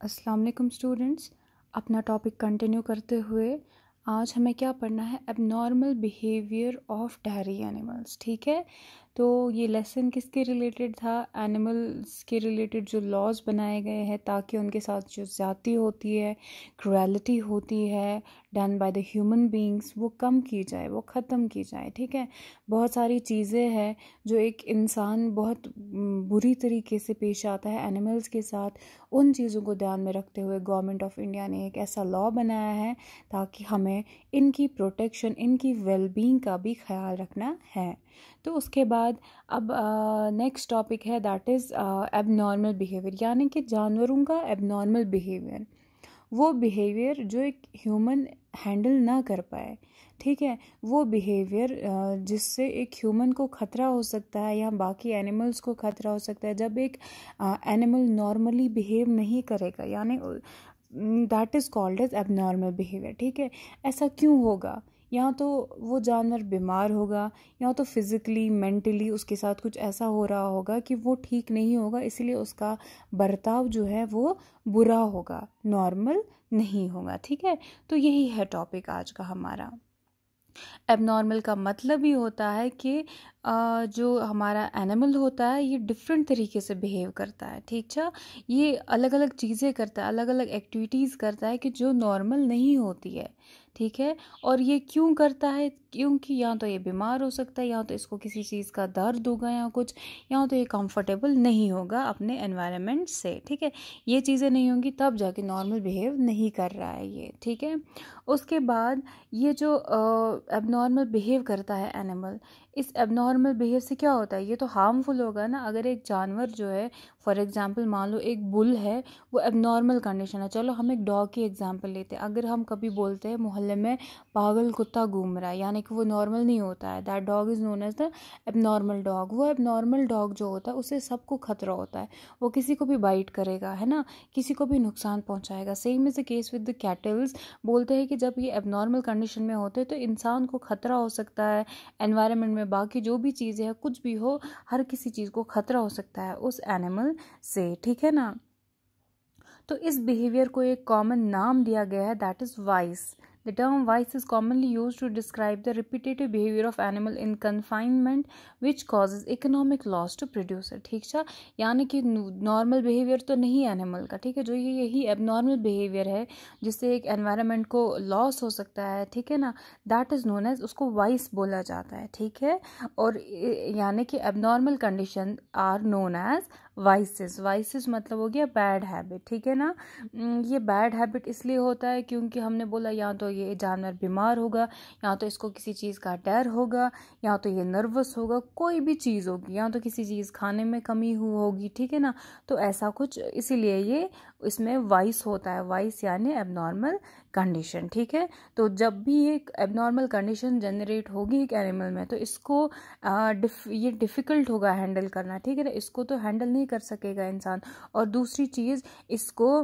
अस्सलाम वालेकुम स्टूडेंट्स। अपना टॉपिक कंटिन्यू करते हुए आज हमें क्या पढ़ना है, abnormal behaviour of dairy animals. ठीक है, तो ये लेसन किसके रिलेटेड था? एनिमल्स के रिलेटेड जो लॉज बनाए गए हैं ताकि उनके साथ जो ज़्यादती होती है, क्रुएलिटी होती है done by the human beings, वो कम की जाए, वो ख़त्म की जाए। ठीक है, बहुत सारी चीज़ें हैं जो एक इंसान बहुत बुरी तरीके से पेश आता है एनिमल्स के साथ। उन चीज़ों को ध्यान में रखते हुए गवर्नमेंट ऑफ इंडिया ने एक ऐसा लॉ बनाया है ताकि हमें इनकी प्रोटेक्शन, इनकी वेलबींग का भी ख्याल रखना है। तो उसके बाद अब नेक्स्ट टॉपिक है, दैट इज़ एबनॉर्मल बिहेवियर, यानी कि जानवरों का एबनॉर्मल बिहेवियर, वो बिहेवियर जो एक ह्यूमन हैंडल ना कर पाए। ठीक है, वो बिहेवियर जिससे एक ह्यूमन को ख़तरा हो सकता है या बाकी एनिमल्स को ख़तरा हो सकता है जब एक एनिमल नॉर्मली बिहेव नहीं करेगा, यानी that is called as abnormal behaviour. ठीक है, ऐसा क्यों होगा? या तो वो जानवर बीमार होगा, या तो फिज़िकली मेंटली उसके साथ कुछ ऐसा हो रहा होगा कि वो ठीक नहीं होगा, इसलिए उसका बर्ताव जो है वो बुरा होगा, नॉर्मल नहीं होगा। ठीक है, तो यही है टॉपिक आज का हमारा। एबनॉर्मल का मतलब ही होता है कि जो हमारा एनिमल होता है ये डिफरेंट तरीके से बिहेव करता है। ठीक है, ये अलग अलग चीज़ें करता है, अलग अलग एक्टिविटीज़ करता है कि जो नॉर्मल नहीं होती है। ठीक है, और ये क्यों करता है? क्योंकि या तो ये बीमार हो सकता है, या तो इसको किसी चीज़ का दर्द होगा या कुछ, या तो ये कंफर्टेबल नहीं होगा अपने एनवायरनमेंट से। ठीक है, ये चीज़ें नहीं होंगी तब जाके नॉर्मल बिहेव नहीं कर रहा है ये। ठीक है, उसके बाद ये जो एबनॉर्मल बिहेव करता है एनिमल, इस एबनॉर्मल बिहेव से क्या होता है? ये तो हार्मफुल होगा ना। अगर एक जानवर जो है, फॉर एग्जांपल मान लो एक बुल है, वो एबनॉर्मल कंडीशन है। चलो हम एक डॉग की एग्जांपल लेते हैं। अगर हम कभी बोलते हैं मोहल्ले में पागल कुत्ता घूम रहा है, यानी कि वो नॉर्मल नहीं होता है, that dog is known as the abnormal dog. वो एबनॉर्मल डॉग जो होता है उससे सबको खतरा होता है, वो किसी को भी बाइट करेगा, है ना, किसी को भी नुकसान पहुंचाएगा। Same is the case with the kettles. बोलते हैं कि जब ये एबनॉर्मल कंडीशन में होते हैं तो इंसान को खतरा हो सकता है, एनवायरनमेंट में बाकी जो भी चीज़ें हैं, कुछ भी हो, हर किसी चीज़ को खतरा हो सकता है उस एनिमल से। ठीक है ना, तो इस बिहेवियर को एक कॉमन नाम दिया गया है, that is vice. The term vice is commonly used to describe the repetitive behavior of animal in confinement which causes economic loss to producer। ठीक है, यानी कि नॉर्मल बिहेवियर तो नहीं एनिमल का। ठीक है, जो ये यही एबनॉर्मल बिहेवियर है जिससे एक एनवायरनमेंट को लॉस हो सकता है, ठीक है ना, दैट इज़ नोन एज, उसको वाइस बोला जाता है। ठीक है, और यानी कि abnormal condition are known as vices. Vices मतलब हो गया बैड हैबिट। ठीक है ना, ये बैड हैबिट इसलिए होता है क्योंकि हमने बोला या तो ये जानवर बीमार होगा, या तो इसको किसी चीज़ का डर होगा, या तो ये नर्वस होगा, कोई भी चीज़ होगी, या तो किसी चीज़ खाने में कमी होगी। ठीक है ना, तो ऐसा कुछ, इसीलिए ये इसमें वाइस होता है। वाइस यानी एबनॉर्मल कंडीशन। ठीक है, तो जब भी एक एबनॉर्मल कंडीशन जनरेट होगी एक एनिमल में तो इसको ये डिफ़िकल्ट होगा हैंडल करना। ठीक है ना, इसको तो हैंडल नहीं कर सकेगा इंसान, और दूसरी चीज़ इसको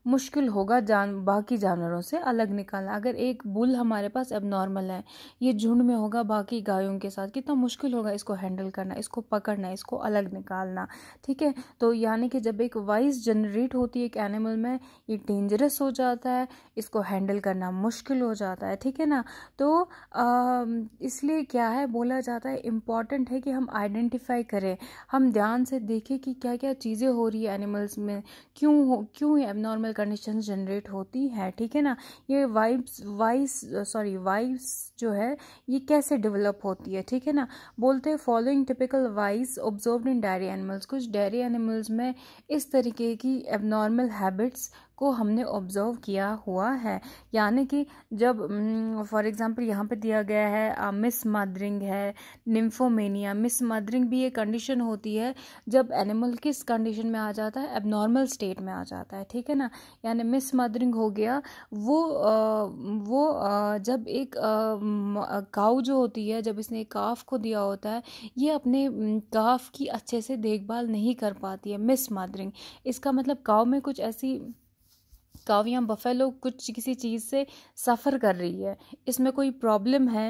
मुश्किल होगा बाकी जानवरों से अलग निकालना। अगर एक बुल हमारे पास एबनॉर्मल है, ये झुंड में होगा बाकी गायों के साथ, कितना मुश्किल होगा इसको हैंडल करना, इसको पकड़ना, इसको अलग निकालना। ठीक है, तो यानी कि जब एक वाइस जनरेट होती है एक एनिमल में, ये डेंजरस हो जाता है, इसको हैंडल करना मुश्किल हो जाता है। ठीक है ना, तो इसलिए क्या है, बोला जाता है इम्पॉर्टेंट है कि हम आइडेंटिफाई करें, हम ध्यान से देखें कि क्या क्या चीज़ें हो रही है एनिमल्स में, क्यों एबनॉर्मल कंडीशंस जनरेट होती है। ठीक है ना, ये वाइब्स जो है ये कैसे डेवलप होती है। ठीक है ना, बोलते हैं following typical vice observed in dairy animals. कुछ डेयरी एनिमल्स में इस तरीके की एबनॉर्मल हैबिट्स को हमने ऑब्जर्व किया हुआ है। यानी कि जब फॉर एग्जांपल यहाँ पे दिया गया है मिस मदरिंग है, निम्फोमेनिया। मिस मदरिंग भी एक कंडीशन होती है जब एनिमल किस कंडीशन में आ जाता है, एबनॉर्मल स्टेट में आ जाता है। ठीक है ना, यानी मिस मदरिंग हो गया जब एक काऊ जो होती है, जब इसने एक काफ को दिया होता है, ये अपने काफ की अच्छे से देखभाल नहीं कर पाती है, मिस मदरिंग। इसका मतलब काऊ में कुछ ऐसी काऊ या बफेलो कुछ किसी चीज़ से सफ़र कर रही है, इसमें कोई प्रॉब्लम है,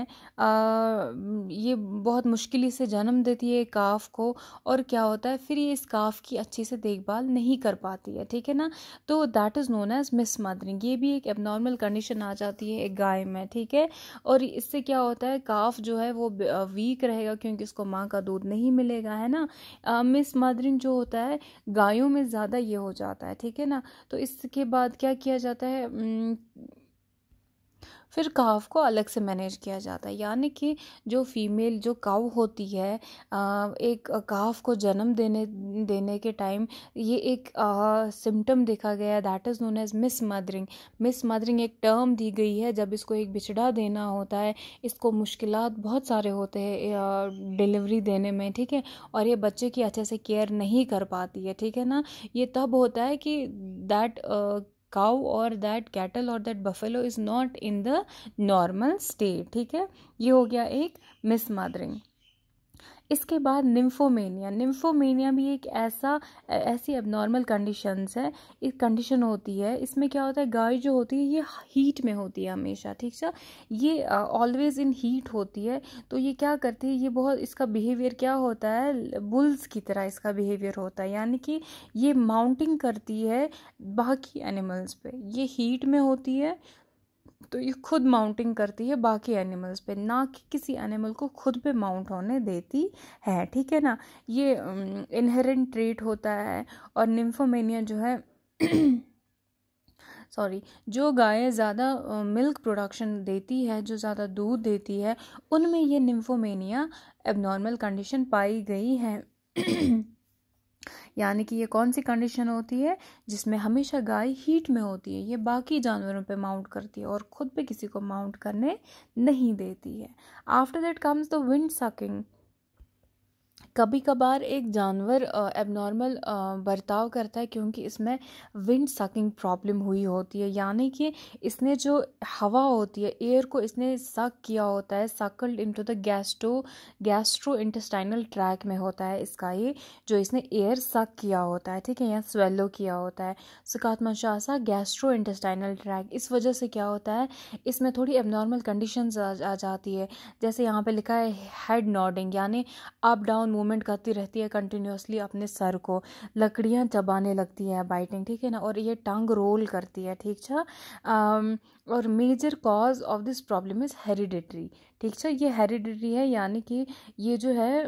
ये बहुत मुश्किल से जन्म देती है काफ को, और क्या होता है फिर ये इस काफ की अच्छे से देखभाल नहीं कर पाती है, ठीक है ना। तो that is known as mismothering. ये भी एक एबनॉर्मल कंडीशन आ जाती है एक गाय में, ठीक है। और इससे क्या होता है, काफ जो है वो वीक रहेगा क्योंकि उसको माँ का दूध नहीं मिलेगा, है ना। मिस मदरिंग जो होता है गायों में ज़्यादा ये हो जाता है, ठीक है ना। तो इसके बाद क्या किया जाता है, फिर काफ को अलग से मैनेज किया जाता है, यानी कि जो फीमेल जो काऊ होती है, एक काफ को जन्म देने के टाइम ये एक सिम्टम देखा गया, that is known as mismothering. Mismothering एक टर्म दी गई है जब इसको एक बिछड़ा देना होता है, इसको मुश्किलात बहुत सारे होते हैं डिलीवरी देने में, ठीक है। और ये बच्चे की अच्छे से केयर नहीं कर पाती है, ठीक है ना। ये तब होता है कि that cow or that cattle or that buffalo is not in the normal state, ठीक है। ये हो गया एक मिस मदरिंग। इसके बाद निम्फोमेनिया। निम्फोमेनिया भी एक ऐसी एबनॉर्मल कंडीशंस है, एक कंडीशन होती है, इसमें क्या होता है गाय जो होती है ये हीट में होती है हमेशा, ठीक है। ये ऑलवेज इन हीट होती है। तो ये क्या करती है, ये बहुत, इसका बिहेवियर क्या होता है, बुल्स की तरह इसका बिहेवियर होता है, यानी कि ये माउंटिंग करती है बाकी एनिमल्स पे। ये हीट में होती है तो ये खुद माउंटिंग करती है बाकी एनिमल्स पे, ना कि किसी एनिमल को खुद पे माउंट होने देती है, ठीक है ना। ये इनहेरेंट ट्रेट होता है। और निम्फोमेनिया जो है सॉरी, जो गायें ज़्यादा मिल्क प्रोडक्शन देती है, जो ज़्यादा दूध देती है, उनमें ये निम्फोमेनिया एबनॉर्मल कंडीशन पाई गई है। यानी कि ये कौन सी कंडीशन होती है जिसमें हमेशा गाय हीट में होती है, ये बाकी जानवरों पे माउंट करती है और खुद पे किसी को माउंट करने नहीं देती है। After that comes the wind sucking. कभी कभार एक जानवर एबनॉर्मल बर्ताव करता है क्योंकि इसमें विंड सकिंग प्रॉब्लम हुई होती है, यानी कि इसने जो हवा होती है, एयर को इसने सक किया होता है, suckled into the gastrointestinal tract में होता है इसका, ये जो इसने एयर सक किया होता है, ठीक है, या स्वेलो किया होता है, सुकात्मशासा गैस्ट्रो इंटेस्टाइनल ट्रैक। इस वजह से क्या होता है, इसमें थोड़ी एबनॉर्मल कंडीशंस आ जाती है। जैसे यहाँ पे लिखा है हेड नॉडिंग, यानी अप डाउन मूवमेंट करती रहती है कंटिन्यूसली अपने सर को, लकड़ियाँ चबाने लगती है, बाइटिंग, ठीक है ना। और ये टंग रोल करती है, ठीक है। और major cause of this problem is hereditary, ठीक है। ये हेरिडिटरी है, यानी कि ये जो है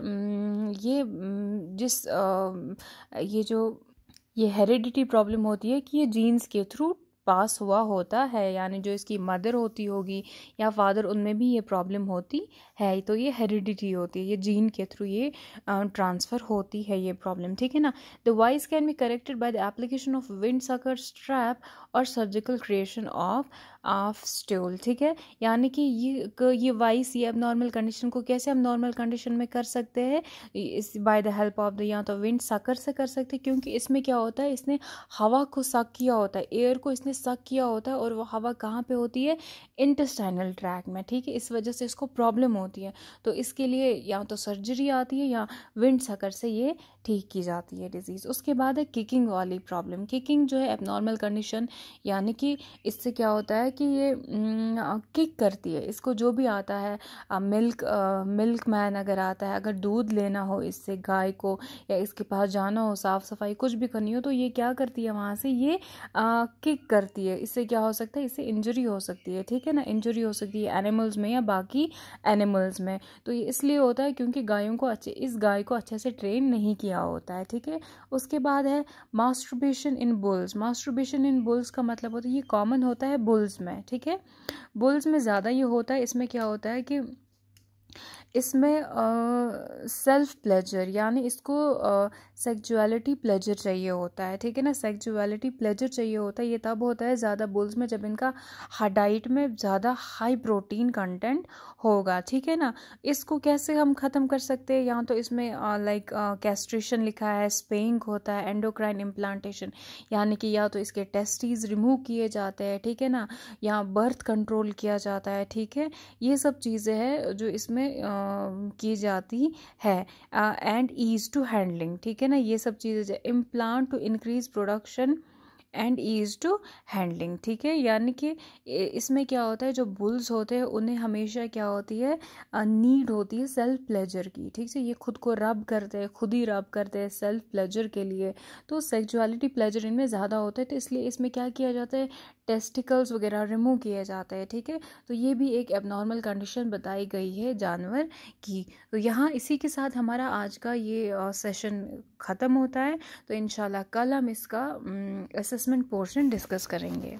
ये हेरिडिटी प्रॉब्लम होती है कि ये जीन्स के थ्रू पास हुआ होता है, यानी जो इसकी मदर होती होगी या फादर, उनमें भी ये प्रॉब्लम होती है, तो ये हेरिडिटी होती है, ये जीन के थ्रू ये ट्रांसफ़र होती है ये प्रॉब्लम, ठीक है ना। The vice can be corrected by the application of wind sucker strap और सर्जिकल क्रिएशन ऑफ स्टूल, ठीक है। यानी कि ये वाइस, ये एबनॉर्मल कंडीशन को कैसे हम नॉर्मल कंडीशन में कर सकते हैं, इस by the help of the, या तो विंड सकर से कर सकते हैं, क्योंकि इसमें क्या होता है, इसने हवा को सक किया होता है, एयर को इसने सक किया होता है, और वो हवा कहाँ पे होती है, इंटेस्टाइनल ट्रैक में, ठीक है। इस वजह से इसको प्रॉब्लम होती है, तो इसके लिए या तो सर्जरी आती है या विंड सकर से ये ठीक की जाती है डिजीज़। उसके बाद है किकिंग वाली प्रॉब्लम। किकिंग जो है एबनॉर्मल कंडीशन, यानी कि इससे क्या होता है कि ये किक करती है, इसको जो भी आता है, मिल्क मैन अगर आता है, अगर दूध लेना हो इससे गाय को, या इसके पास जाना हो, साफ़ सफाई कुछ भी करनी हो, तो ये क्या करती है, वहाँ से ये किक करती है। इससे क्या हो सकता है, इससे इंजरी हो सकती है, ठीक है ना। इंजरी हो सकती है एनिमल्स में या बाकी एनिमल्स में। तो ये इसलिए होता है क्योंकि इस गाय को अच्छे से ट्रेन नहीं किया होता है, ठीक है। उसके बाद है मास्टरबेशन इन बुल्स। मास्टरबेशन इन बुल्स का मतलब होता है, ये कॉमन होता है बुल्स में, ठीक है। बुल्स में ज़्यादा ये होता है। इसमें क्या होता है कि इसमें सेल्फ प्लेजर, यानी इसको सेक्सुअलिटी प्लेजर चाहिए होता है, ठीक है ना। सेक्सुअलिटी प्लेजर चाहिए होता है, ये तब होता है ज़्यादा बुल्स में जब इनका डाइट में ज़्यादा हाई प्रोटीन कंटेंट होगा, ठीक है ना। इसको कैसे हम ख़त्म कर सकते हैं, यहाँ तो इसमें लाइक कैस्ट्रेशन लिखा है, स्पेइंग होता है, एंडोक्राइन इम्प्लांटेशन, यानी कि या तो इसके टेस्टीज रिमूव किए जाते हैं, ठीक है ना, या बर्थ कंट्रोल किया जाता है, ठीक है। ये सब चीज़ें हैं जो इसमें की जाती है। एंड ईज टू हैंडलिंग, ठीक है ना। ये सब चीज़ें, implant to increase production and ease to handling, ठीक है। यानी कि इसमें क्या होता है, जो बुल्स होते हैं उन्हें हमेशा क्या होती है, नीड होती है सेल्फ प्लेजर की, ठीक है। ये खुद को रब करते हैं, खुद ही रब करते हैं सेल्फ प्लेजर के लिए, तो सेक्सुअलिटी प्लेजर इनमें ज़्यादा होता है, तो इसलिए इसमें क्या किया जाता है, टेस्टिकल्स वगैरह रिमूव किए जाते हैं, ठीक है। तो ये भी एक एबनॉर्मल कंडीशन बताई गई है जानवर की। तो यहाँ इसी के साथ हमारा आज का ये सेशन ख़त्म होता है। तो इंशाल्लाह कल हम इसका असेसमेंट पोर्शन डिस्कस करेंगे।